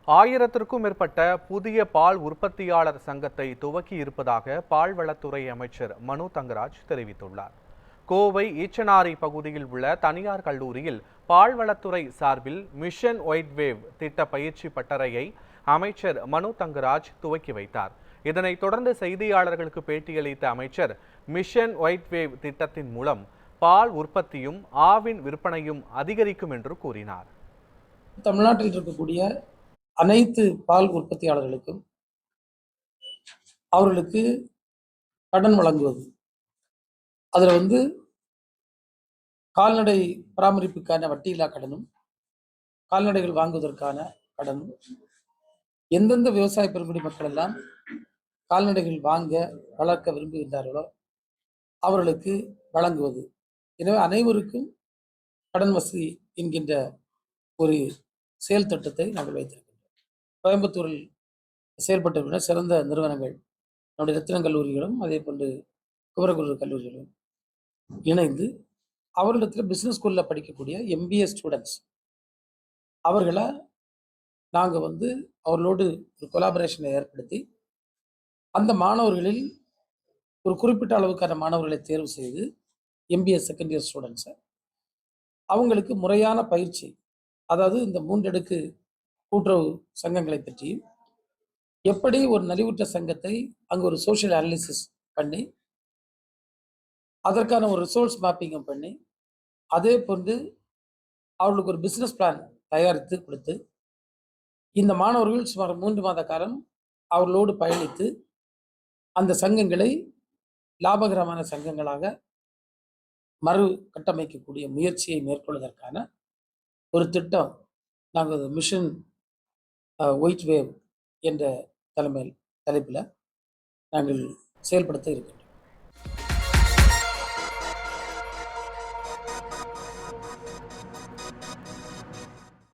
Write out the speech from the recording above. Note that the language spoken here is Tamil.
1000க்கும் மேற்பட்ட புதிய பால் உற்பத்தியாளர் சங்கத்தை துவக்கி இருப்பதாக பால்வளத்துறை அமைச்சர் மனு தங்கராஜ் தெரிவித்துள்ளார். கோவை ஈச்சனாரி பகுதியில் உள்ள தனியார் கல்லூரியில் பால்வளத்துறை சார்பில் மிஷன் ஒயிட் வேவ் திட்ட பயிற்சி பட்டறையை அமைச்சர் மனு தங்கராஜ் துவக்கி வைத்தார். இதனைத் தொடர்ந்து செய்தியாளர்களுக்கு பேட்டியளித்த அமைச்சர், மிஷன் ஒயிட் வேவ் திட்டத்தின் மூலம் பால் உற்பத்தியும் ஆவின் விற்பனையும் அதிகரிக்கும் என்று கூறினார். தமிழ்நாட்டில் இருக்கக்கூடிய அனைத்து பால் உற்பத்தியாளர்களுக்கும் அவர்களுக்கு கடன் வழங்குவது, அதில் கால்நடை பராமரிப்புக்கான வட்டியில்லா கடனும், கால்நடைகள் வாங்குவதற்கான கடனும், எந்தெந்த விவசாய பெருங்குடி மக்கள் எல்லாம் கால்நடைகள் வாங்க வளர்க்க விரும்புகின்றார்களோ அவர்களுக்கு வழங்குவது. எனவே அனைவருக்கும் கடன் வசதி என்கின்ற ஒரு செயல் திட்டத்தை நாங்கள் வைத்திருக்கிறோம். கோயம்புத்தூரில் செயல்பட்டு சிறந்த நிறுவனங்கள் நம்முடைய ரத்தினம் கல்லூரிகளும் அதே போன்று குமரகுரு கல்லூரிகளும் இணைந்து அவர்களிடத்தில் பிஸ்னஸ் ஸ்கூலில் படிக்கக்கூடிய MBA ஸ்டூடெண்ட்ஸ் அவர்களை நாங்கள் அவர்களோடு ஒரு கொலாபரேஷனை ஏற்படுத்தி அந்த மாணவர்களில் ஒரு குறிப்பிட்ட அளவுக்கான மாணவர்களை தேர்வு செய்து MBA செகண்ட் இயர் ஸ்டூடெண்ட்ஸை அவங்களுக்கு முறையான பயிற்சி, அதாவது இந்த 3 அடுக்கு கூட்டுறவு சங்கங்களை பற்றியும், எப்படி ஒரு நலிவுற்ற சங்கத்தை அங்கு ஒரு சோஷியல் அனாலிசிஸ் பண்ணி அதற்கான ஒரு ரிசோர்ஸ் மேப்பிங்கும் பண்ணி, அதே போன்று அவர்களுக்கு ஒரு பிஸ்னஸ் பிளான் தயாரித்து கொடுத்து, இந்த மாணவர்கள் சுமார் 3 மாத காலம் அவர்களோடு பயணித்து அந்த சங்கங்களை லாபகரமான சங்கங்களாக மறு கட்டமைக்கக்கூடிய முயற்சியை மேற்கொள்வதற்கான ஒரு திட்டம் நாங்கள் மிஷன் ஒயிட் வேவ் என்ற தலைப்பில் நாங்கள் செயல்படுத்த இருக்கின்றோம்.